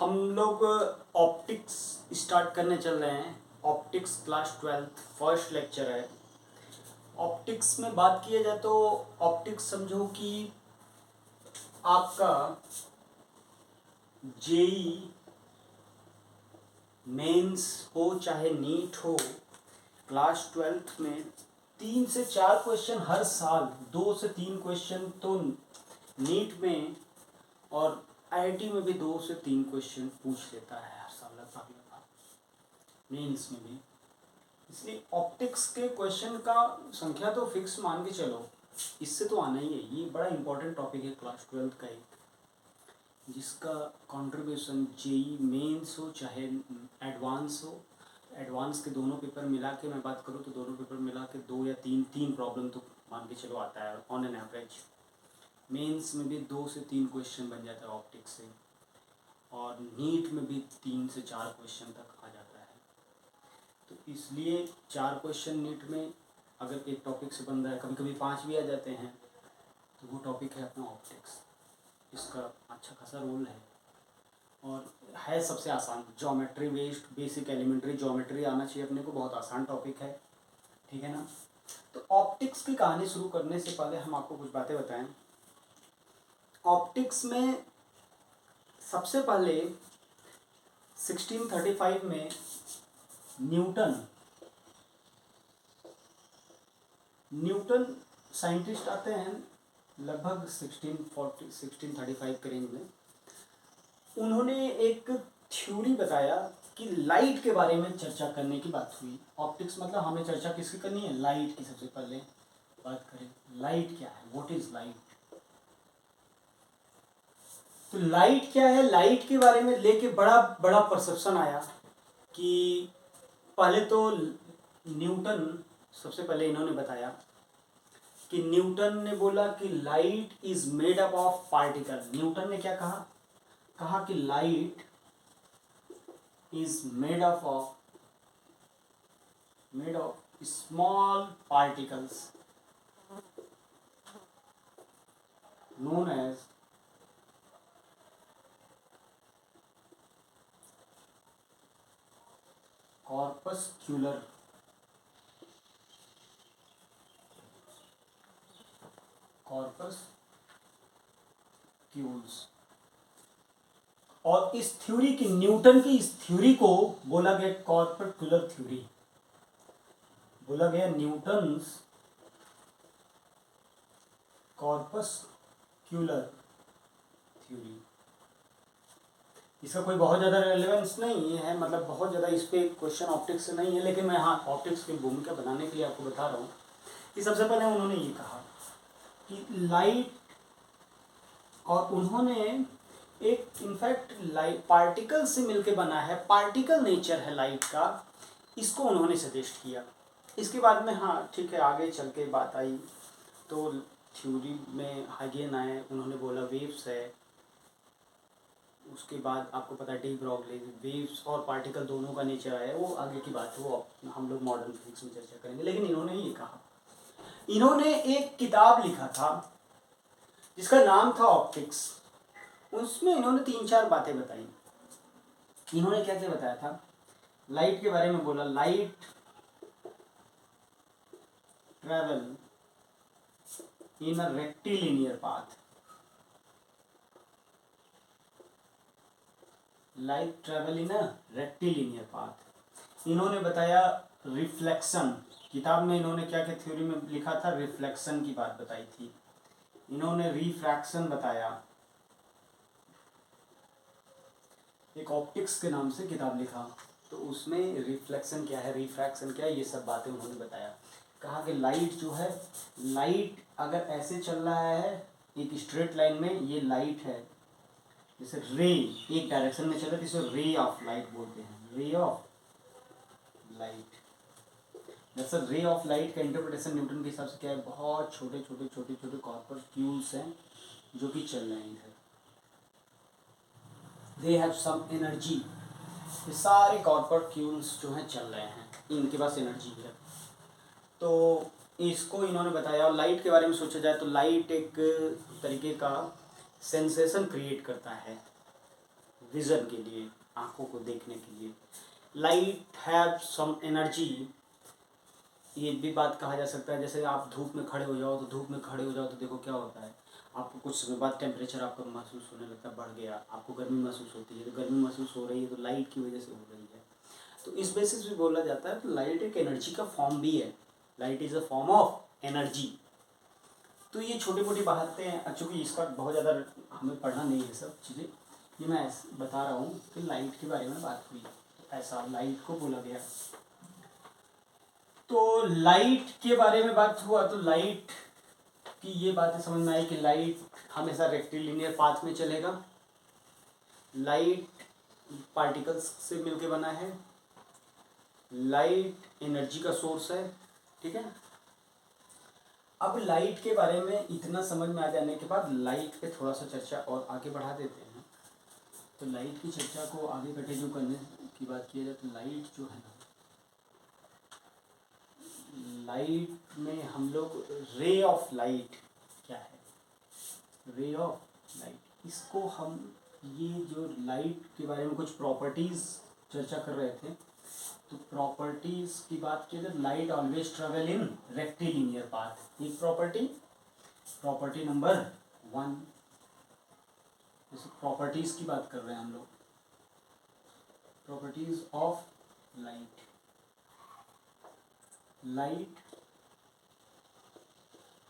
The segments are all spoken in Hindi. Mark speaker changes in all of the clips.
Speaker 1: हम लोग ऑप्टिक्स स्टार्ट करने चल रहे हैं। ऑप्टिक्स क्लास 12 फर्स्ट लेक्चर है। ऑप्टिक्स में बात किया जाए तो ऑप्टिक्स समझो कि आपका जेई मेंस हो चाहे नीट हो, क्लास 12 में 3 से 4 क्वेश्चन हर साल, 2 से 3 क्वेश्चन तो नीट में और आईआईटी में भी 2 से 3 क्वेश्चन पूछ लेता है हर साल लगभग मेंस में भी। इसलिए ऑप्टिक्स के क्वेश्चन का संख्या तो फिक्स मान के चलो, इससे तो आना ही है। ये बड़ा इंपॉर्टेंट टॉपिक है क्लास 12 का एक, जिसका कंट्रीब्यूशन जेई मेंस हो चाहे एडवांस हो। एडवांस के दोनों पेपर मिला के मैं बात करूँ तो दोनों पेपर मिला के 2 या 3 प्रॉब्लम तो मान के चलो आता है ऑन एन एवरेज। मेंस में भी 2 से 3 क्वेश्चन बन जाता है ऑप्टिक्स से, और नीट में भी 3 से 4 क्वेश्चन तक आ जाता है। तो इसलिए 4 क्वेश्चन नीट में अगर एक टॉपिक से बन रहा है, कभी कभी 5 भी आ जाते हैं, तो वो टॉपिक है अपना ऑप्टिक्स। इसका अच्छा खासा रोल है और है सबसे आसान। Geometry based, basic elementary geometry आना चाहिए अपने को, बहुत आसान टॉपिक है, ठीक है ना। तो ऑप्टिक्स की कहानी शुरू करने से पहले हम आपको कुछ बातें बताएं। ऑप्टिक्स में सबसे पहले 1635 में न्यूटन साइंटिस्ट आते हैं, लगभग 1635 के रेंज में। उन्होंने एक थ्योरी बताया कि लाइट के बारे में चर्चा करने की बात हुई। ऑप्टिक्स मतलब हमें चर्चा किसकी करनी है? लाइट की। सबसे पहले बात करें लाइट क्या है, व्हाट इज लाइट। तो लाइट क्या है, लाइट के बारे में लेके बड़ा बड़ा परसेप्शन आया कि पहले तो न्यूटन, सबसे पहले इन्होंने बताया कि न्यूटन ने बोला कि light is made up of particle. Newton ने क्या कहा? कहा कि light is made of small particles known as corpuscular corpuscles. और इस थ्योरी की, न्यूटन की इस थ्योरी को बोला गया कॉर्पस्क्यूलर थ्योरी, बोला गया न्यूटन्स कॉर्पस्क्यूलर थ्योरी। इसका कोई बहुत ज़्यादा रेलेवेंस नहीं है, मतलब बहुत ज़्यादा इस पे क्वेश्चन ऑप्टिक्स से नहीं है, लेकिन मैं हाँ ऑप्टिक्स की भूमिका बनाने के लिए आपको बता रहा हूँ कि सबसे पहले उन्होंने ये कहा कि लाइट, और उन्होंने एक इनफैक्ट लाइट पार्टिकल से मिलके बना है, पार्टिकल नेचर है लाइट का, इसको उन्होंने सजेस्ट किया। इसके बाद में हाँ ठीक है, आगे चल के बात आई तो थ्योरी में हाइगेन आए, उन्होंने बोला वेव्स है। उसके बाद आपको पता है डी ब्रॉगली, वेव्स और पार्टिकल दोनों का नेचर आया, वो आगे की बात है, वो हम लोग मॉडर्न फिजिक्स में चर्चा करेंगे। लेकिन इन्होंने ये कहा, इन्होंने एक किताब लिखा था जिसका नाम था ऑप्टिक्स। उसमें इन्होंने 3-4 बातें बताई। इन्होंने क्या क्या बताया था? लाइट के बारे में बोला, light travel in a rectilinear path. Light travel in a rectilinear path. इन्होंने बताया रिफ्लेक्शन। किताब में इन्होंने क्या क्या थ्योरी में लिखा था? रिफ्लेक्शन की बात बताई थी। इन्होंने रिफ्रैक्शन बताया। एक ऑप्टिक्स के नाम से किताब लिखा, तो उसमें रिफ्लेक्शन क्या है, रिफ्रैक्शन क्या है, ये सब बातें उन्होंने बताया। कहा कि लाइट जो है, लाइट अगर ऐसे चल रहा है एक स्ट्रेट लाइन में, ये लाइट है, जैसे रे एक डायरेक्शन में चले तो इसे रे ऑफ लाइट बोलते हैं, रे ऑफ लाइट। जैसे रे ऑफ लाइट का इंटरप्रिटेशन न्यूटन के हिसाब से क्या है? बहुत छोटे छोटे छोटे छोटे कॉर्पस्क्यूल्स हैं जो कि चल रहे हैं इधर, दे हैव सम एनर्जी। ये सारे कॉर्पस्क्यूल्स जो हैं चल रहे हैं, इनके पास एनर्जी है। तो इसको इन्होंने बताया। और लाइट के बारे में सोचा जाए तो लाइट एक तरीके का सेंसेशन क्रिएट करता है। विज़न के लिए, आँखों को देखने के लिए। लाइट हैव सम एनर्जी, ये भी बात कहा जा सकता है, जैसे आप धूप में खड़े हो जाओ तो देखो क्या होता है, आपको कुछ समय बाद टेम्परेचर आपका महसूस होने लगता है, बढ़ गया, आपको गर्मी महसूस होती है, तो गर्मी महसूस हो रही है तो लाइट की वजह से हो रही है। तो इस बेसिस भी बोला जाता है तो लाइट एक एनर्जी का फॉर्म भी है, light is a form of energy. तो ये छोटी मोटी बातें हैं, चूँकि इसका बहुत ज़्यादा हमें पढ़ना नहीं है सब चीज़ें, ये मैं बता रहा हूँ कि लाइट के बारे में बात हुई, तो ऐसा लाइट को बोला गया। तो लाइट के बारे में बात हुआ तो लाइट की ये बातें समझ में आई कि लाइट हमेशा रेक्टिलिनियर पाथ में चलेगा, लाइट पार्टिकल्स से मिलके बना है, लाइट एनर्जी का सोर्स है, ठीक है ना। अब लाइट के बारे में इतना समझ में आ जाने के बाद लाइट पे थोड़ा सा चर्चा और आगे बढ़ा देते हैं। तो लाइट की चर्चा को आगे कंटिन्यू करने की बात की जाए तो लाइट जो है ना, लाइट में हम लोग रे ऑफ लाइट क्या है, रे ऑफ लाइट, इसको हम ये जो लाइट के बारे में कुछ प्रॉपर्टीज़ चर्चा कर रहे थे, तो प्रॉपर्टीज़ की बात की तो light always travel in rectilinear path, एक प्रॉपर्टी नंबर 1। जैसे प्रॉपर्टीज़ की बात कर रहे हैं हम लोग, properties of light, light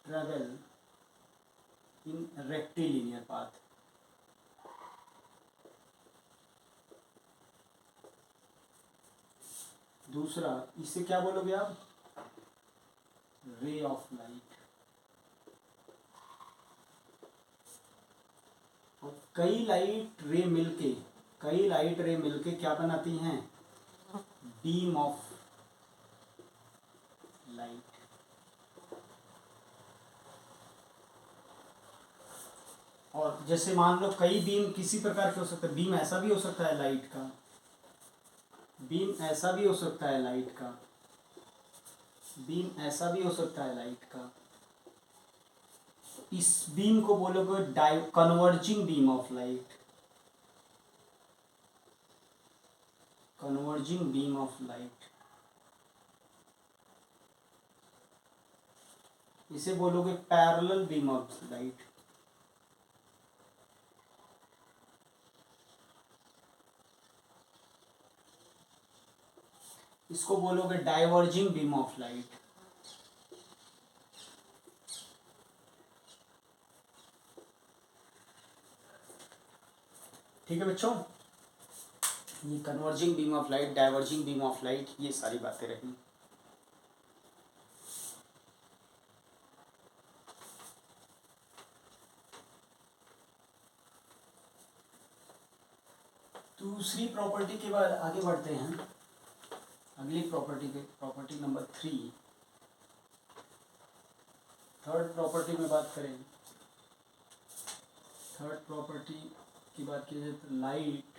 Speaker 1: travel in rectilinear path. दूसरा, इसे क्या बोलोगे आप, रे ऑफ लाइट। और कई लाइट रे मिलके क्या बनाती हैं, बीम ऑफ लाइट। और जैसे मान लो कई बीम किसी प्रकार के हो सकते हैं, बीम ऐसा भी हो सकता है लाइट का, बीम ऐसा भी हो सकता है लाइट का, बीम ऐसा भी हो सकता है लाइट का। इस बीम को बोलोगे converging beam of light, converging beam of light. इसे बोलोगे पैरेलल बीम ऑफ लाइट। इसको बोलोगे डाइवर्जिंग बीम ऑफ लाइट। ठीक है बच्चों, ये converging beam of light, diverging beam of light, ये सारी बातें रही। दूसरी प्रॉपर्टी के बाद आगे बढ़ते हैं, अगली प्रॉपर्टी पे, प्रॉपर्टी नंबर 3, थर्ड प्रॉपर्टी में बात करें। थर्ड प्रॉपर्टी की बात की जाए तो light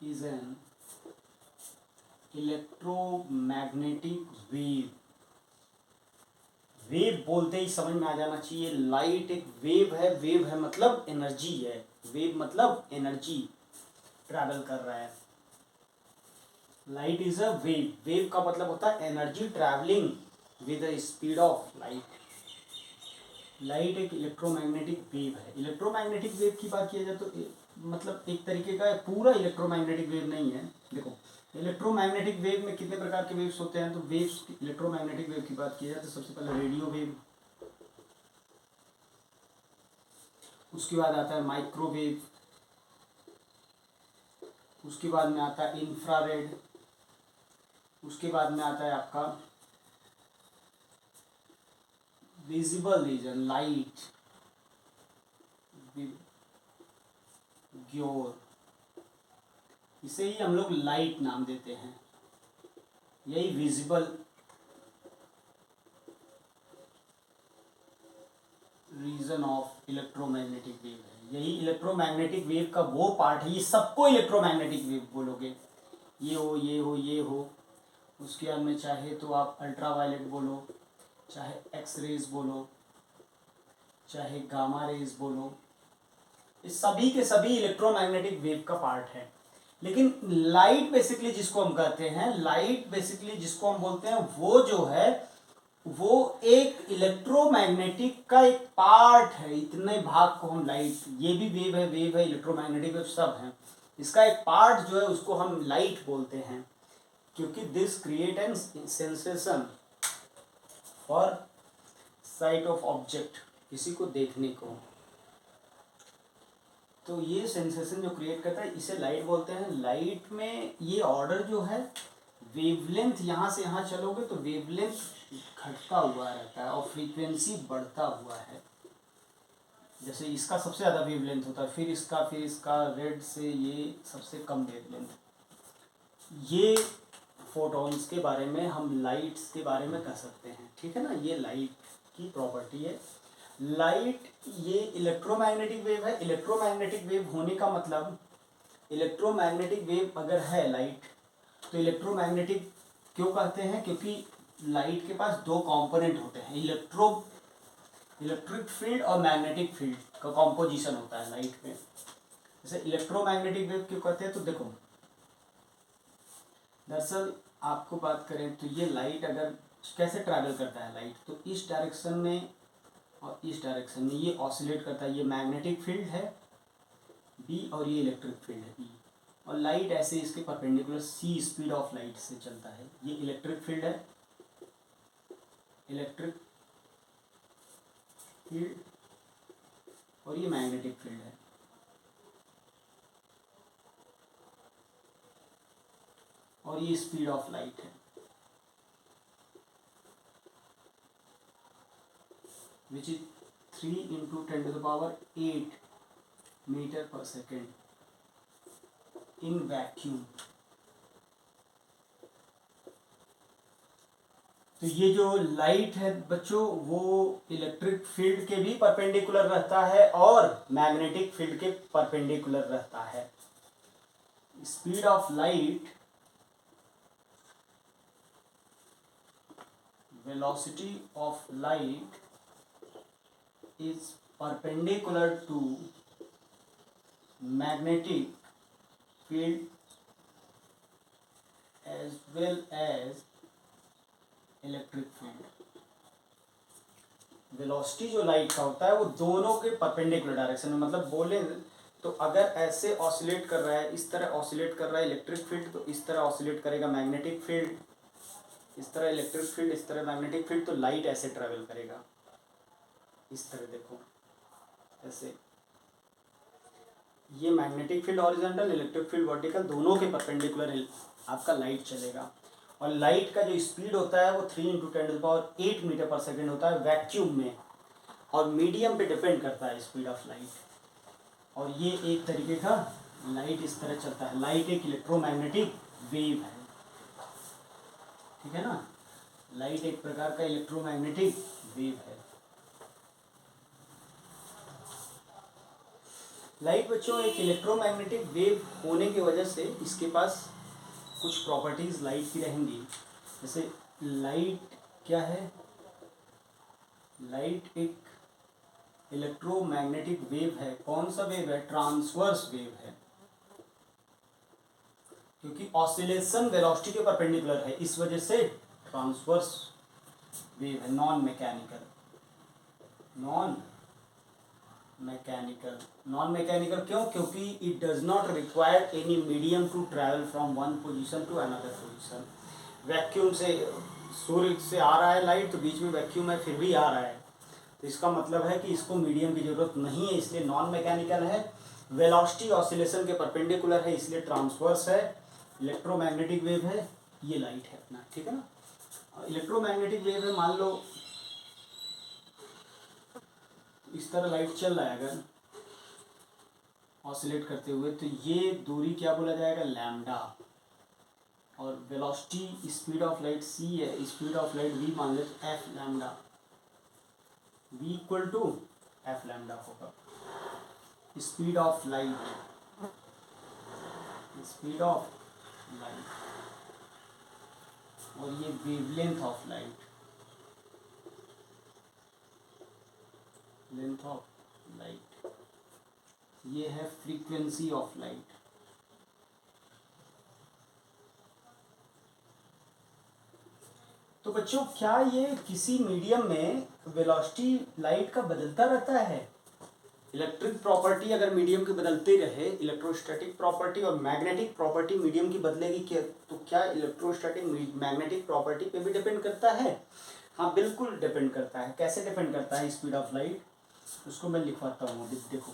Speaker 1: is an electromagnetic wave. Wave बोलते ही समझ में आ जाना चाहिए, लाइट एक वेव है, वेव है मतलब एनर्जी है, वेव मतलब एनर्जी ट्रैवल कर रहा है। Light is a wave, wave का मतलब होता है energy travelling with the speed of light. Light एक इलेक्ट्रोमैग्नेटिक वेव है। इलेक्ट्रोमैग्नेटिक वेव की बात किया जाए तो मतलब एक तरीके का पूरा इलेक्ट्रोमैग्नेटिक वेव नहीं है। देखो इलेक्ट्रोमैग्नेटिक वेव में कितने प्रकार के वेव्स होते हैं, तो वेव्स इलेक्ट्रोमैग्नेटिक वेव की बात की जाए तो सबसे पहले रेडियो वेव, उसके बाद आता है माइक्रोवेव, उसके बाद में आता है इंफ्रारेड, उसके बाद में आता है आपका विजिबल रीजन, लाइट, ग्योर, इसे ही हम लोग लाइट नाम देते हैं। यही visible region of electromagnetic wave है। यही इलेक्ट्रोमैग्नेटिक वेव का वो पार्ट है, ये सबको इलेक्ट्रोमैग्नेटिक वेव बोलोगे, ये हो ये हो ये हो। उसके बाद में चाहे तो आप अल्ट्रावायलेट बोलो, चाहे एक्स रेज बोलो, चाहे गामा रेज बोलो, इस सभी के सभी इलेक्ट्रोमैग्नेटिक वेव का पार्ट है। लेकिन लाइट बेसिकली जिसको हम कहते हैं, लाइट बेसिकली जिसको हम बोलते हैं, वो जो है वो एक इलेक्ट्रोमैग्नेटिक का एक पार्ट है। इतने भाग को हम लाइट, ये भी वेव है, इलेक्ट्रोमैग्नेटिक वेव सब है, इसका एक पार्ट जो है उसको हम लाइट बोलते हैं, क्योंकि this create an sensation for site of object, किसी को देखने को। तो ये सेंसेशन जो क्रिएट करता है इसे लाइट बोलते हैं। लाइट में ये ऑर्डर जो है, वेवलेंथ यहाँ से यहाँ चलोगे तो वेवलेंथ घटता हुआ रहता है और फ्रीक्वेंसी बढ़ता हुआ है। जैसे इसका सबसे ज़्यादा वेवलेंथ होता है, फिर इसका रेड से ये सबसे कम वेवलेंथ। ये फोटॉन्स के बारे में हम लाइट्स के बारे में कह सकते हैं, ठीक है ना। ये लाइट की प्रॉपर्टी है। लाइट ये इलेक्ट्रोमैग्नेटिक वेव है। इलेक्ट्रोमैग्नेटिक वेव होने का मतलब, इलेक्ट्रोमैग्नेटिक वेव अगर है लाइट, तो इलेक्ट्रोमैग्नेटिक क्यों कहते हैं, क्योंकि लाइट के पास दो कंपोनेंट होते हैं, इलेक्ट्रिक फील्ड और मैग्नेटिक फील्ड का कॉम्पोजिशन होता है लाइट में। जैसे इलेक्ट्रोमैग्नेटिक वेव क्यों कहते हैं, तो देखो दरअसल आपको बात करें तो ये लाइट अगर कैसे ट्रैवल करता है लाइट, तो इस डायरेक्शन में और इस डायरेक्शन में ये ऑसिलेट करता है। ये मैग्नेटिक फील्ड है बी और ये इलेक्ट्रिक फील्ड है ई, और लाइट ऐसे इसके perpendicular C speed of light से चलता है। ये इलेक्ट्रिक फील्ड है, इलेक्ट्रिक फील्ड, और ये मैग्नेटिक फील्ड है। और ये स्पीड ऑफ लाइट है, विच इज 3 × 10⁸ मीटर पर सेकेंड इन वैक्यूम। तो ये जो लाइट है बच्चों, वो इलेक्ट्रिक फील्ड के भी परपेंडिकुलर रहता है और मैग्नेटिक फील्ड के परपेंडिकुलर रहता है। Speed of light, velocity of light is perpendicular to magnetic field as well as electric field। Velocity जो लाइट का होता है वो दोनों के परपेंडिकुलर डायरेक्शन में, मतलब बोले तो अगर ऐसे ऑसिलेट कर रहा है, इस तरह ऑसिलेट कर रहा है इलेक्ट्रिक फील्ड, तो इस तरह ऑसिलेट करेगा मैग्नेटिक फील्ड, इस तरह इलेक्ट्रिक फील्ड, इस तरह मैग्नेटिक फील्ड, तो लाइट ऐसे ट्रेवल करेगा, इस तरह देखो ऐसे। ये magnetic field horizontal, electric field vertical, दोनों के परपेंडिकुलर आपका लाइट चलेगा। और लाइट का जो स्पीड होता है वो 3 × 10⁸ मीटर पर सेकेंड होता है वैक्यूम में, और मीडियम पे डिपेंड करता है स्पीड ऑफ लाइट। और ये एक तरीके का लाइट इस तरह चलता है। लाइट एक इलेक्ट्रोमैग्नेटिक वेव है, ठीक है ना। लाइट एक प्रकार का इलेक्ट्रोमैग्नेटिक वेव है। लाइट बच्चों एक इलेक्ट्रोमैग्नेटिक वेव होने की वजह से इसके पास कुछ प्रॉपर्टीज लाइट की रहेंगी। जैसे लाइट क्या है, लाइट एक इलेक्ट्रोमैग्नेटिक वेव है। कौन सा वेव है, ट्रांसवर्स वेव है, क्योंकि ऑसिलेशन वेलोसिटी के परपेंडिकुलर है, इस वजह से ट्रांसवर्स वेव है। नॉन मैकेनिकल क्यों, क्योंकि it does not require any medium to travel from one position to another position. Vacuum से, सूर्य से आ रहा है लाइट, तो बीच में वैक्यूम है फिर भी आ रहा है, तो इसका मतलब है कि इसको मीडियम की जरूरत नहीं है, इसलिए नॉन मैकेनिकल है। वेलोसिटी ऑसिलेशन के परपेंडिकुलर है, इसलिए ट्रांसवर्स है। इलेक्ट्रोमैग्नेटिक वेव है, ये लाइट है अपना, ठीक है ना। इलेक्ट्रोमैग्नेटिक वेव है, मान लो इस तरह लाइट चल रहा है अगर ऑसिलेट करते हुए, तो ये दूरी क्या बोला जाएगा, लैम्डा। और velocity speed of light c है, स्पीड ऑफ लाइट v मान लेते f lambda, v = f lambda होगा। Speed of light, speed of light, और ये wavelength of light, length of light, ये है फ्रीक्वेंसी ऑफ लाइट। तो बच्चों क्या ये किसी मीडियम में वेलोसिटी लाइट का बदलता रहता है? इलेक्ट्रिक प्रॉपर्टी अगर मीडियम की बदलती रहे, इलेक्ट्रोस्टैटिक प्रॉपर्टी और मैग्नेटिक प्रॉपर्टी मीडियम की बदलेगी क्या? तो क्या इलेक्ट्रोस्टैटिक मैग्नेटिक प्रॉपर्टी पे भी डिपेंड करता है? हाँ बिल्कुल डिपेंड करता है। कैसे डिपेंड करता है स्पीड ऑफ लाइट? उसको मैं लिखवाता हूँ। देखो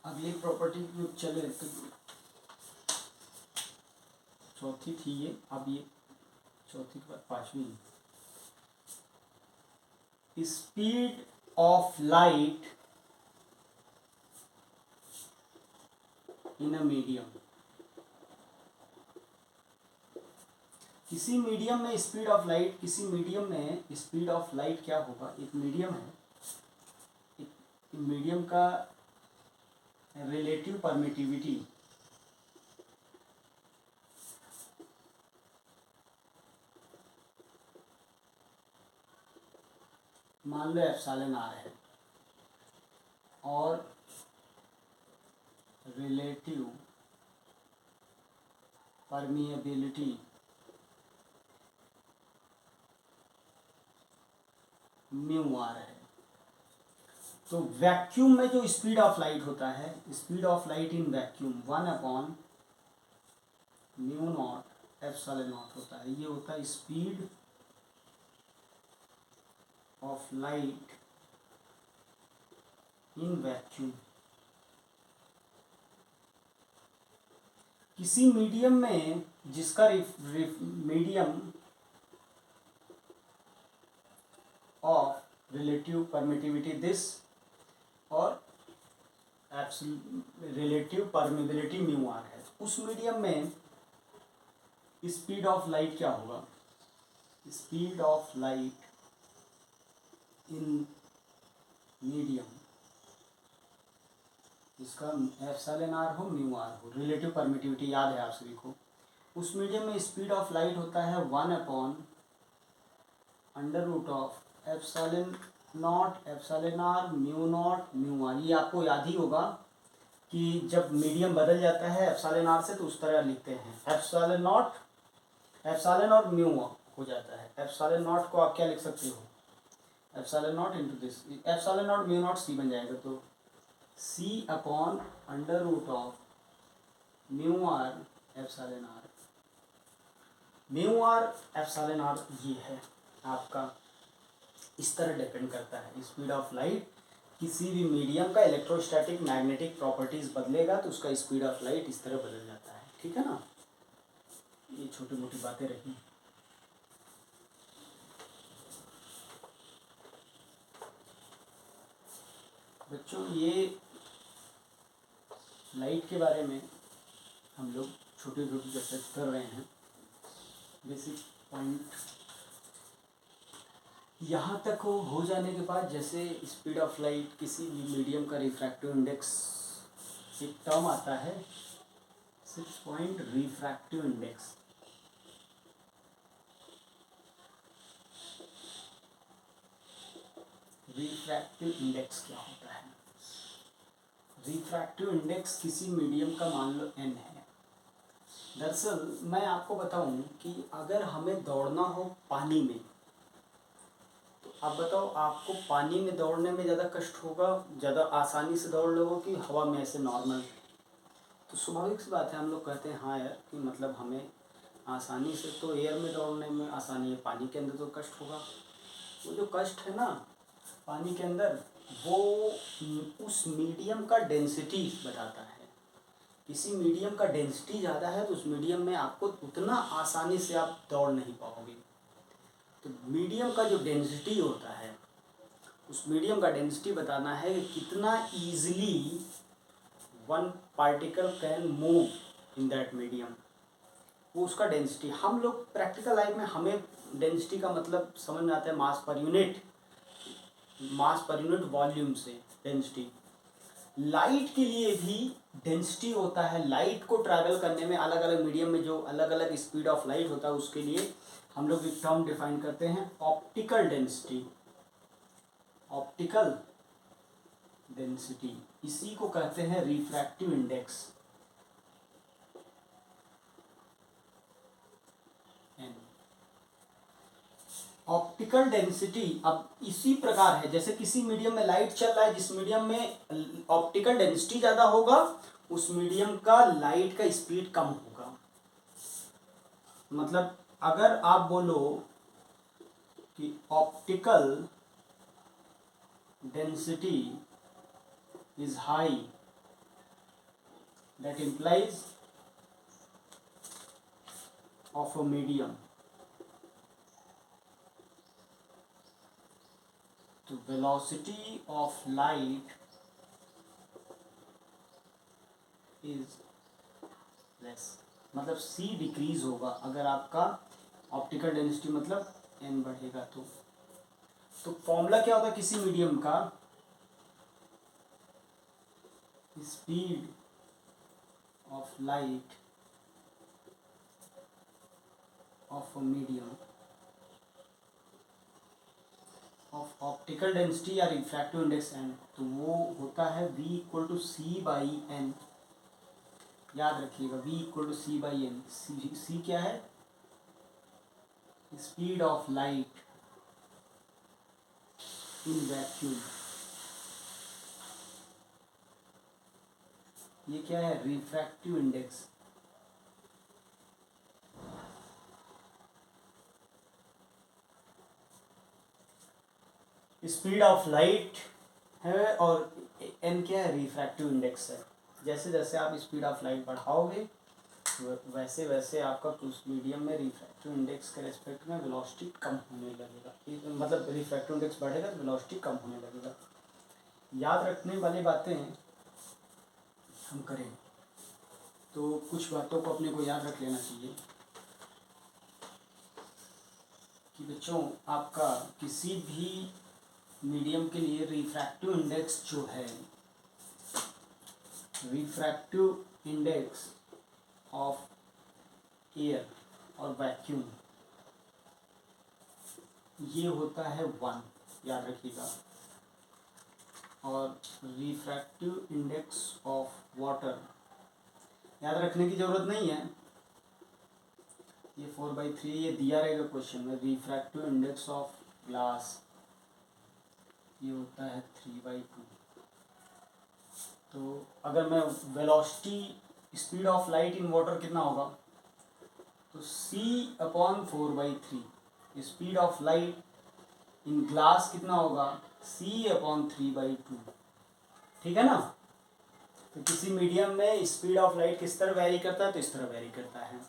Speaker 1: अगली प्रॉपर्टी चले तो चौथी थी ये, अब ये चौथी के बाद पांचवी। Speed of light in a medium. किसी मीडियम में स्पीड ऑफ लाइट, किसी मीडियम में स्पीड ऑफ लाइट क्या होगा? एक मीडियम है, एक मीडियम का रिलेटिव परमिटिविटी मान लो एप्सिलॉन आर है और रिलेटिव परमिएबिलिटी म्यू आर है। तो वैक्यूम में जो स्पीड ऑफ लाइट होता है, speed of light in vacuum 1/μ0 epsilon nought होता है। ये होता है speed of light in vacuum. किसी मीडियम में जिसका medium of relative permittivity this और रिलेटिव परमिबिलिटी म्यू आर है, उस मीडियम में स्पीड ऑफ लाइट क्या होगा? Speed of light in medium जिसका एप्सिलॉन आर हो म्यू आर हो, रिलेटिव परमिटिविटी याद है आप सभी को, उस मीडियम में स्पीड ऑफ लाइट होता है 1/√ऑफ epsilon nought epsilon r mu nought mu r. ये आपको याद ही होगा कि जब मीडियम बदल जाता है एप्सिलॉन आर से तो उस तरह लिखते हैं, एप्सिलॉन नॉट एप्सिलॉन और म्यू हो जाता है। एप्सिलॉन नॉट को आप क्या लिख सकते हो? Epsilon nought into this, epsilon nought mu nought c बन जाएगा, तो C/√ऑफ mu r epsilon r. Mu r epsilon r ये है आपका। इस तरह डिपेंड करता है स्पीड ऑफ लाइट। किसी भी मीडियम का इलेक्ट्रोस्टैटिक मैग्नेटिक प्रॉपर्टीज बदलेगा तो उसका स्पीड ऑफ लाइट इस तरह बदल जाता है। ठीक है ना, ये छोटी मोटी बातें रही। बच्चों ये लाइट के बारे में हम लोग छोटी छोटी चर्चा कर रहे हैं, बेसिक पॉइंट यहाँ तक हो जाने के बाद, जैसे स्पीड ऑफ लाइट किसी भी मीडियम का रिफ्रैक्टिव इंडेक्स एक टर्म आता है 6 point refractive index. Refractive index क्या होता है? रिफ्रैक्टिव इंडेक्स किसी मीडियम का मान लो n है। दरअसल मैं आपको बताऊं कि अगर हमें दौड़ना हो पानी में, तो आप बताओ आपको पानी में दौड़ने में ज़्यादा कष्ट होगा, ज़्यादा आसानी से दौड़ लोगे कि हवा में ऐसे नॉर्मल? तो स्वाभाविक सी बात है, हम लोग कहते हैं हाँ यार कि मतलब हमें आसानी से तो एयर में दौड़ने में आसानी है, पानी के अंदर तो कष्ट होगा। वो जो कष्ट है ना पानी के अंदर, वो उस मीडियम का डेंसिटी बताता है। किसी मीडियम का डेंसिटी ज़्यादा है तो उस मीडियम में आपको उतना आसानी से आप दौड़ नहीं पाओगे। तो मीडियम का जो डेंसिटी होता है, उस मीडियम का डेंसिटी बताना है कि कितना easily one particle can move in that medium, वो उसका डेंसिटी। हम लोग प्रैक्टिकल लाइफ में हमें डेंसिटी का मतलब समझ में आता है मास पर यूनिट वॉल्यूम से डेंसिटी। लाइट के लिए भी डेंसिटी होता है। लाइट को ट्रैवल करने में अलग अलग मीडियम में जो अलग अलग स्पीड ऑफ लाइट होता है, उसके लिए हम लोग एक टर्म डिफाइन करते हैं ऑप्टिकल डेंसिटी। ऑप्टिकल डेंसिटी, इसी को कहते हैं refractive index N. Optical density अब इसी प्रकार है, जैसे किसी मीडियम में लाइट चल रहा है, जिस मीडियम में ऑप्टिकल डेंसिटी ज़्यादा होगा उस मीडियम का लाइट का स्पीड कम होगा। मतलब अगर आप बोलो कि optical density is high, that implies of a medium, तो velocity of light is less, मतलब c डिक्रीज होगा अगर आपका ऑप्टिकल डेंसिटी मतलब n बढ़ेगा। तो फॉर्मूला क्या होता है किसी मीडियम का, speed of light of a medium of optical density या रिफ्रैक्टिव इंडेक्स n, तो वो होता है v equal to C by N. याद रखिएगा v equal to C by N. C क्या है, speed of light in vacuum, ये क्या है, refractive index. Speed of light है और एन क्या है, रिफ्रैक्टिव इंडेक्स है। जैसे जैसे आप स्पीड ऑफ लाइट बढ़ाओगे वैसे वैसे आपका उस मीडियम में रिफ्रैक्टिव इंडेक्स के रेस्पेक्ट में वेलोसिटी कम होने लगेगा, मतलब रिफ्रैक्टिव इंडेक्स बढ़ेगा तो वेलोसिटी कम होने लगेगा। याद रखने वाली बातें हम करें तो कुछ बातों को अपने को याद रख लेना चाहिए कि बच्चों आपका किसी भी मीडियम के लिए रिफ्रैक्टिव इंडेक्स जो है, रिफ्रैक्टिव इंडेक्स ऑफ एयर और वैक्यूम, ये होता है 1, याद रखिएगा। और रिफ्रैक्टिव इंडेक्स ऑफ वाटर याद रखने की ज़रूरत नहीं है, ये 4/3 ये दिया रहेगा क्वेश्चन में। रिफ्रैक्टिव इंडेक्स ऑफ ग्लास ये होता है 3/2। तो अगर मैं velocity speed of light in water कितना होगा, तो c/4/3। Speed of light in glass कितना होगा, c/3/2। ठीक है ना। तो किसी मीडियम में स्पीड ऑफ लाइट किस तरह वेरी करता है, तो इस तरह वेरी करता है।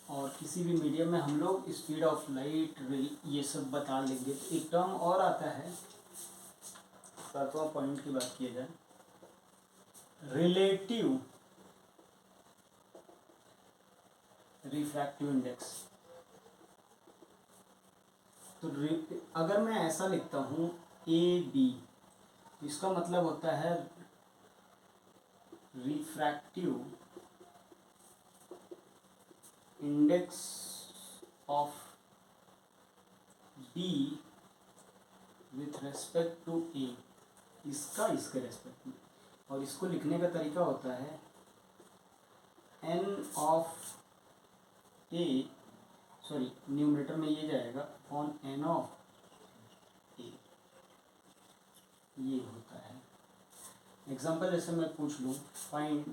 Speaker 1: और किसी भी मीडियम में हम लोग स्पीड ऑफ लाइट ये सब बता लेंगे। तो एक टर्म और आता है, 7वां पॉइंट की बात किया जाए, रिलेटिव रिफ्रैक्टिव इंडेक्स। तो अगर मैं ऐसा लिखता हूँ AB, इसका मतलब होता है refractive index of B with respect to A, इसके रेस्पेक्ट में। और इसको लिखने का तरीका होता है n of A, sorry numerator में ये जाएगा ऑन n ऑफ A, ये होता है। एग्जांपल जैसे मैं पूछ लूँ, फाइंड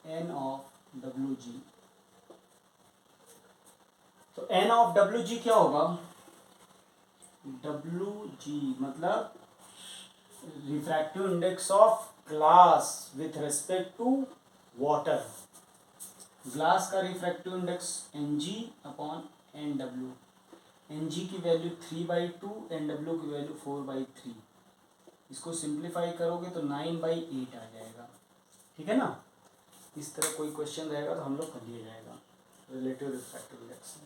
Speaker 1: n ऑफ WG, तो n ऑफ WG क्या होगा, WG मतलब refractive index of glass with respect to water. Glass का रिफ्रैक्टिव इंडेक्स Ng/Nw, Ng की वैल्यू 3/2, Nw की वैल्यू 4/3। इसको सिंप्लीफाई करोगे तो 9/8 आ जाएगा। ठीक है ना। इस तरह कोई क्वेश्चन रहेगा तो हम लोग कर लिया जाएगा रिलेटिव रिफ्रैक्टिव इंडेक्स।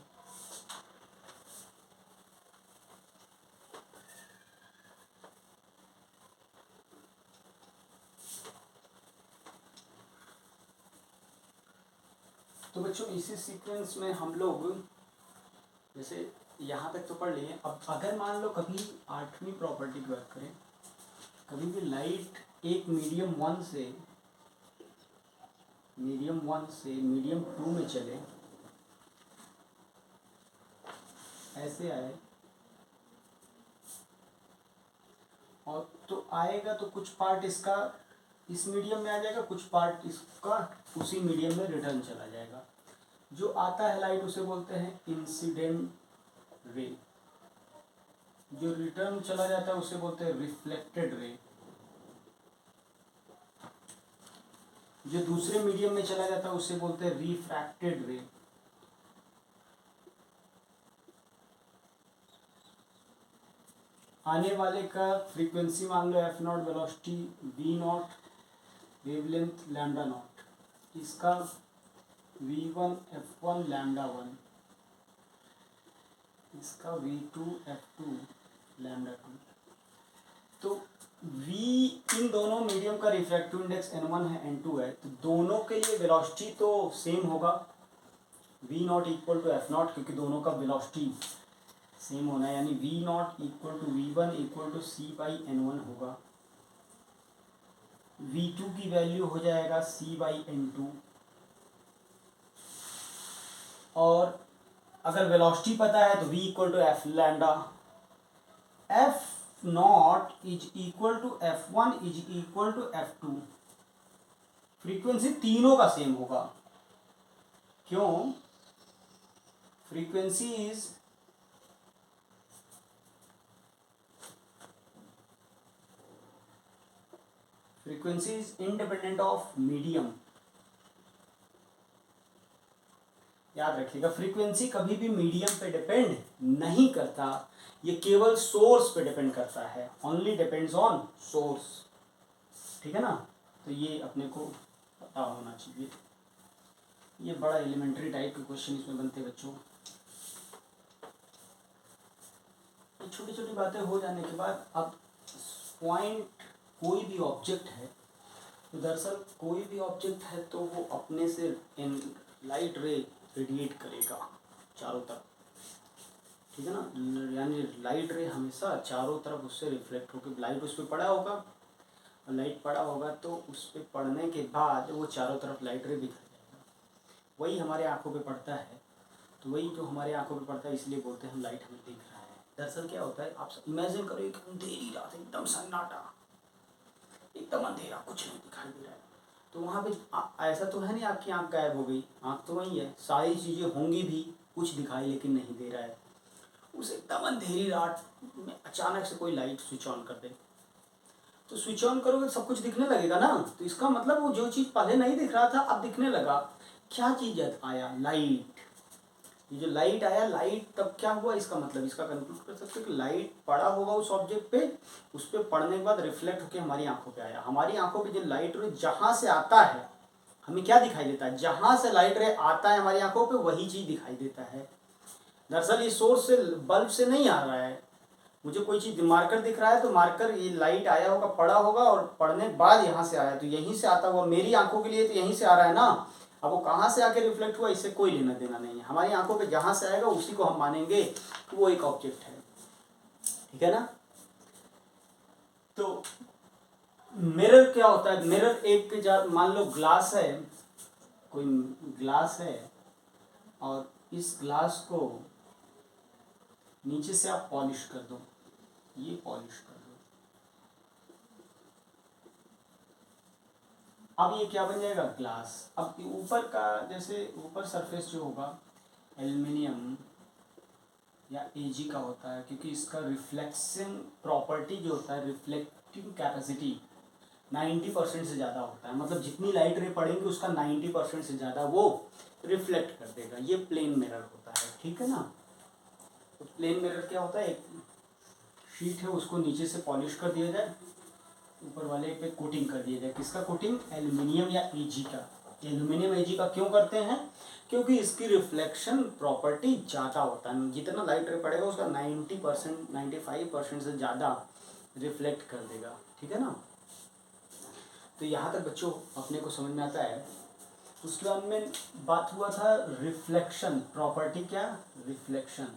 Speaker 1: तो बच्चों इसी सीक्वेंस में हम लोग जैसे यहाँ तक तो पढ़ लिए। अब अगर मान लो कभी 8वीं प्रॉपर्टी की बात करें, कभी भी लाइट एक मीडियम 1 से मीडियम 2 में चले, ऐसे आए और तो आएगा तो कुछ पार्ट इसका इस मीडियम में आ जाएगा, कुछ पार्ट इसका उसी मीडियम में रिटर्न चला जाएगा। जो आता है लाइट उसे बोलते हैं इंसिडेंट रे, जो रिटर्न चला जाता है उसे बोलते हैं रिफ्लेक्टेड रे, जो दूसरे मीडियम में चला जाता है उसे बोलते हैं रिफ्रैक्टेड रे। आने वाले का फ्रीक्वेंसी मान लो f nought, velocity v nought, wavelength lambda nought, इसका v1 f1 λ1, इसका v2 f2 λ2। तो v इन दोनों मीडियम का रिफ्रैक्टिव इंडेक्स n1 है n2 है, तो दोनों के लिए वेलोसिटी तो सेम होगा, v naught equal to F naught, क्योंकि दोनों का वेलोसिटी सेम होना है, यानी v naught equal to v1 equal to c by n1 होगा। v2 की वैल्यू हो जाएगा c बाई n2, और अगर वेलोसिटी पता है तो v equal to F lambda, F naught is equal to f1 is equal to f2। Frequency तीनों का सेम होगा, क्यों? Frequency is independent of medium. याद रखिएगा, फ्रीक्वेंसी कभी भी मीडियम पे डिपेंड नहीं करता, ये केवल सोर्स पे डिपेंड करता है, ओनली डिपेंड्स ऑन सोर्स, ठीक है ना। तो ये अपने को पता होना चाहिए। ये बड़ा एलिमेंट्री टाइप के क्वेश्चन इसमें बनते बच्चों। ये छोटी छोटी बातें हो जाने के बाद अब पॉइंट, कोई भी ऑब्जेक्ट है, तो दरअसल कोई भी ऑब्जेक्ट है तो वो अपने से लाइट रे रेडिएट करेगा चारों तरफ, ठीक है ना। यानी लाइट रे हमेशा चारों तरफ उससे रिफ्लेक्ट होकर, लाइट उस पर पड़ा होगा और लाइट पड़ा होगा तो उस पर पड़ने के बाद वो चारों तरफ लाइट रे बिखर जाएगा। वही हमारे आंखों पे पड़ता है, तो वही जो हमारे आंखों पे पड़ता है इसलिए बोलते हैं हम लाइट हमें दिख रहा है। दरअसल क्या होता है, आप इमेजिन करो एक अंधेरी रात, एकदम सन्नाटा, एकदम अंधेरा, कुछ नहीं दिखाई दे रहा है, तो वहाँ पे ऐसा तो है नहीं आपकी आँख गायब हो गई, आँख तो वही है, सारी चीज़ें होंगी भी, कुछ दिखाई लेकिन नहीं दे रहा है। उस एकदम अंधेरी रात में अचानक से कोई लाइट स्विच ऑन कर दे, तो स्विच ऑन करोगे सब कुछ दिखने लगेगा ना। तो इसका मतलब वो जो चीज़ पहले नहीं दिख रहा था अब दिखने लगा। क्या चीज़ आया? लाइट। ये जो लाइट आया, लाइट तब क्या हुआ, इसका मतलब इसका कंक्लूड कर सकते हो कि लाइट पड़ा होगा उस ऑब्जेक्ट पे, उस पर पड़ने के बाद रिफ्लेक्ट होकर हमारी आंखों पे आया। हमारी आंखों पे जो लाइट रे जहाँ से आता है हमें क्या दिखाई देता है, जहाँ से लाइट रे आता है हमारी आंखों पे वही चीज़ दिखाई देता है। दरअसल ये सोर्स से, बल्ब से नहीं आ रहा है, मुझे कोई चीज़ मार्कर दिख रहा है तो मार्कर, ये लाइट आया होगा, पड़ा होगा और पड़ने के बाद यहाँ से आया, तो यहीं से आता हुआ मेरी आंखों के लिए तो यहीं से आ रहा है ना। अब वो कहाँ से आके रिफ्लेक्ट हुआ इससे कोई लेना देना नहीं है, हमारी आंखों पे जहाँ से आएगा उसी को हम मानेंगे कि वो एक ऑब्जेक्ट है, ठीक है ना। तो मिरर क्या होता है? मिरर एक, मान लो ग्लास है, कोई ग्लास है और इस ग्लास को नीचे से आप पॉलिश कर दो, ये पॉलिश कर दो, अब ये क्या बन जाएगा? ग्लास। अब ऊपर का, जैसे ऊपर सरफेस जो होगा एल्युमिनियम या एजी का होता है, क्योंकि इसका रिफ्लेक्शन प्रॉपर्टी जो होता है, रिफ्लेक्टिंग कैपेसिटी 90% से ज़्यादा होता है, मतलब जितनी लाइट रे पड़ेंगी उसका 90% से ज़्यादा वो रिफ्लेक्ट कर देगा। ये प्लेन मिरर होता है, ठीक है ना। तो प्लेन मिरर क्या होता है, एक शीट है उसको नीचे से पॉलिश कर दिया जाए, ऊपर वाले पे कोटिंग कर दिया जाए। किसका कोटिंग? एल्युमिनियम या एजी का। एल्युमिनियम एजी का क्यों करते हैं? क्योंकि इसकी रिफ्लेक्शन प्रॉपर्टी ज़्यादा होता है, जितना लाइट रे पड़ेगा उसका 90% 95% से ज़्यादा रिफ्लेक्ट कर देगा, ठीक है ना। तो यहाँ तक बच्चों अपने को समझ में आता है। उसके बाद में बात हुआ था रिफ्लेक्शन प्रॉपर्टी, क्या? रिफ्लेक्शन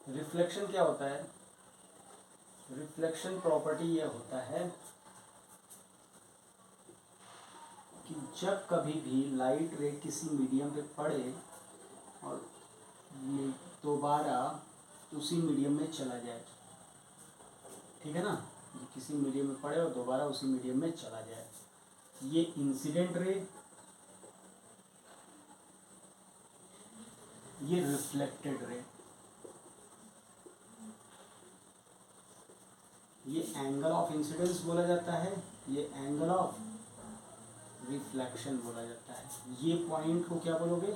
Speaker 1: रिफ्लेक्शन क्या होता है? रिफ्लेक्शन प्रॉपर्टी ये होता है कि जब कभी भी लाइट रे किसी मीडियम पे पड़े और ये दोबारा उसी मीडियम में चला जाए, ठीक है ना, ये किसी मीडियम में पड़े और दोबारा उसी मीडियम में चला जाए, ये इंसिडेंट रे, ये रिफ्लेक्टेड रे, ये एंगल ऑफ इंसिडेंस बोला जाता है, ये एंगल ऑफ रिफ्लेक्शन बोला जाता है। ये पॉइंट को क्या बोलोगे?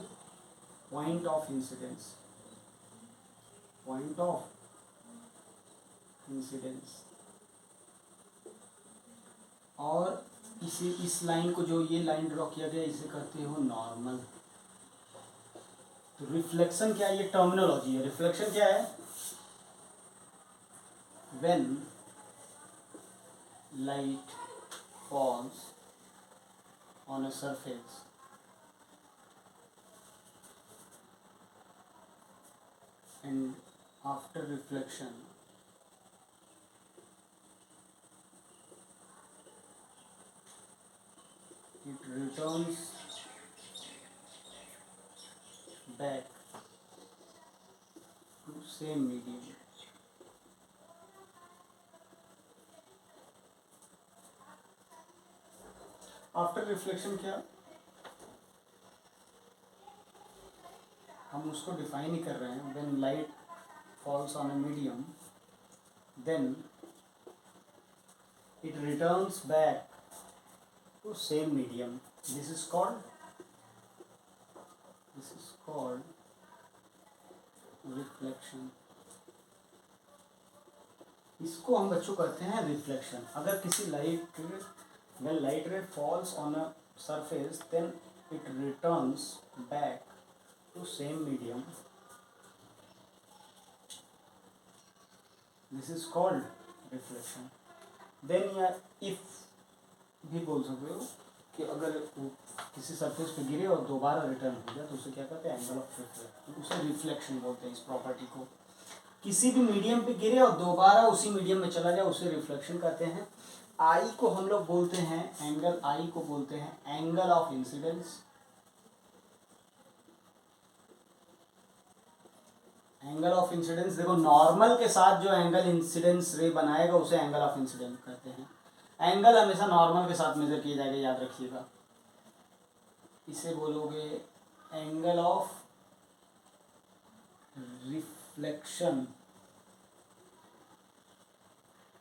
Speaker 1: Point of incidence, point of incidence. और इसे, इस लाइन को, जो ये लाइन ड्रॉ किया गया, इसे कहते हो नॉर्मल। तो रिफ्लेक्शन क्या है? ये टर्मिनोलॉजी है। रिफ्लेक्शन क्या है? When light falls on a surface and after reflection it returns back to same medium. After reflection क्या? हम उसको डिफाइन ही कर रहे हैं। When light falls on a medium then it returns back to same medium. This is called reflection. इसको हम बच्चों कहते हैं रिफ्लेक्शन। अगर किसी light, when light ray falls on a surface then it returns back to same medium, this is called reflection. then या if भी बोल सकते हो कि अगर किसी सरफेस पे गिरे और दोबारा रिटर्न हो जाए तो उसे क्या कहते हैं? Angle of reflection. उसे रिफ्लेक्शन बोलते हैं इस प्रॉपर्टी को। किसी भी मीडियम पे गिरे और दोबारा उसी मीडियम में चला जाए उसे रिफ्लेक्शन कहते हैं। आई को हम लोग बोलते हैं, एंगल आई को बोलते हैं angle of incidence. Angle of incidence, देखो नॉर्मल के साथ जो एंगल इंसिडेंस रे बनाएगा उसे एंगल ऑफ इंसिडेंस कहते हैं। एंगल हमेशा नॉर्मल के साथ मेजर किया जाएगा, याद रखिएगा। इसे बोलोगे एंगल ऑफ रिफ्लेक्शन।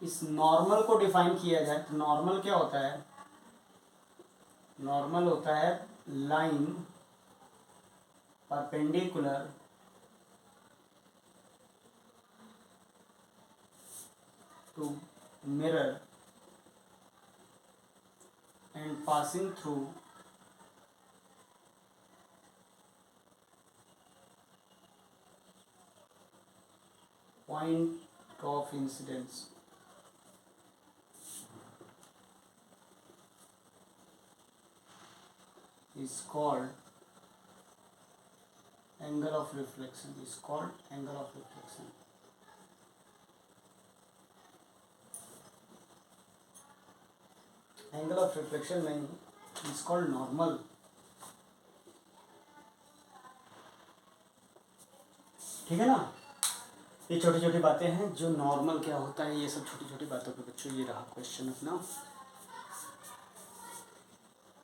Speaker 1: इस नॉर्मल को डिफाइन किया जाए तो नॉर्मल क्या होता है? नॉर्मल होता है line perpendicular to mirror and passing through point of incidence. is called angle of reflection, is called angle of reflection. angle of reflection नहीं, is called normal। ठीक है ना? ये छोटी छोटी बातें हैं जो नॉर्मल क्या होता है, ये सब छोटी छोटी बातों पे बच्चों ये रहा क्वेश्चन अपना।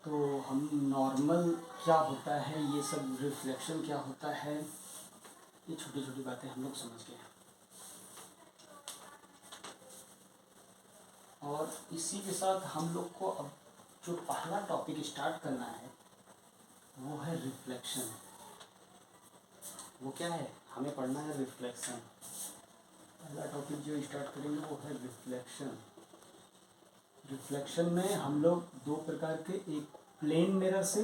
Speaker 1: तो हम नॉर्मल क्या होता है, ये सब रिफ्लेक्शन क्या होता है, ये छोटी छोटी बातें हम लोग समझ गए। और इसी के साथ हम लोग को अब जो पहला टॉपिक स्टार्ट करना है वो है रिफ्लेक्शन। वो क्या है? हमें पढ़ना है रिफ्लेक्शन। पहला टॉपिक जो स्टार्ट करेंगे वो है रिफ्लेक्शन। रिफ्लेक्शन में हम लोग दो प्रकार के, एक प्लेन मिरर से,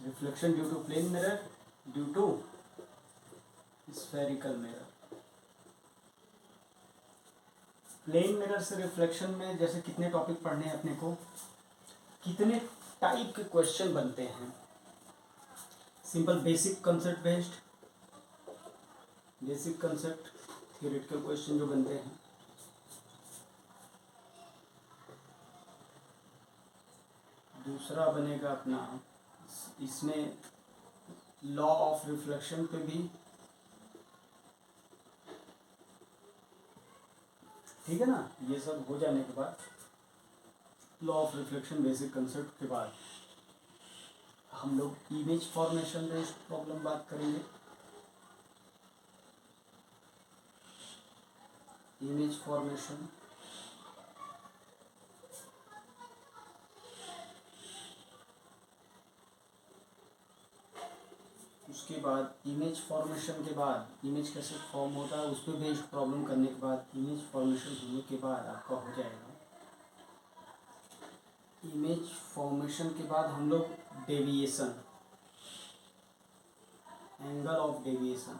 Speaker 1: reflection due to plane mirror, due to spherical mirror. Plane mirror से रिफ्लेक्शन में जैसे कितने टॉपिक पढ़ने हैं अपने को, कितने टाइप के क्वेश्चन बनते हैं। Simple basic concept based, basic concept theoretical question जो बनते हैं। दूसरा बनेगा अपना, इसमें लॉ ऑफ रिफ्लेक्शन पे भी, ठीक है ना। ये सब हो जाने के बाद law of reflection basic concept के बाद हम लोग इमेज फॉर्मेशन बेस्ड प्रॉब्लम बात करेंगे। इमेज फॉर्मेशन, उसके बाद इमेज फॉर्मेशन के बाद इमेज कैसे फॉर्म होता है उस पर बेस्ड प्रॉब्लम करने के बाद, इमेज फॉर्मेशन होने के बाद आपका हो जाएगा। इमेज फॉर्मेशन के बाद हम लोग डेविएशन, एंगल ऑफ डेविएशन,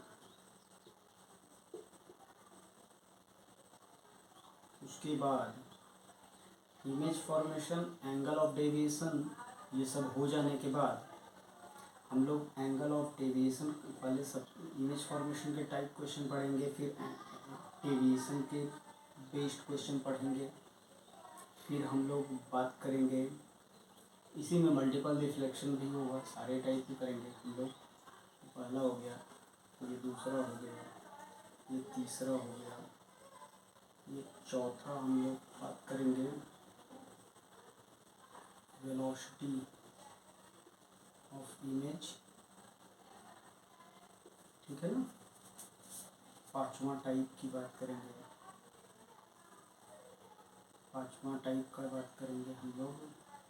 Speaker 1: उसके बाद image formation, angle of deviation, ये सब हो जाने के बाद हम लोग एंगल ऑफ डेविएशन पहले सब इमेज फॉर्मेशन के टाइप क्वेश्चन पढ़ेंगे, फिर डेविएशन के बेस्ड क्वेश्चन पढ़ेंगे, फिर हम लोग बात करेंगे, इसी में मल्टीपल रिफ्लेक्शन भी होगा, सारे टाइप भी करेंगे हम लोग। पहला हो गया, ये दूसरा हो गया, ये तीसरा हो गया, ये चौथा हम लोग बात करेंगे वेलोसिटी ऑफ इमेज, ठीक है ना। पांचवा टाइप की बात करेंगे, पांचवा टाइप का बात करेंगे हम लोग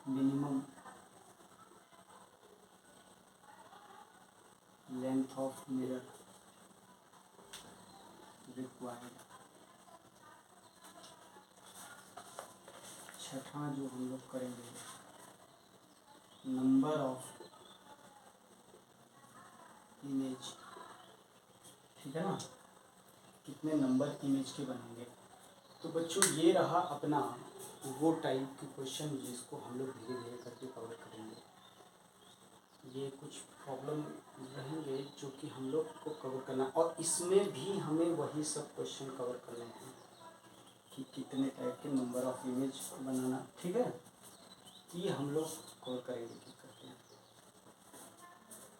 Speaker 1: minimum length of mirror required. छठा जो हम लोग करेंगे नंबर ऑफ इमेज, ठीक है ना, कितने नंबर इमेज के बनेंगे। तो बच्चों ये रहा अपना वो टाइप के क्वेश्चन जिसको हम लोग धीरे धीरे करके कवर करेंगे। ये कुछ प्रॉब्लम रहेंगे जो कि हम लोग को कवर करना, और इसमें भी हमें वही सब क्वेश्चन कवर करने हैं कि कितने टाइप के नंबर ऑफ इमेज बनाना, ठीक है। ये हम लोग कवर करेंगे।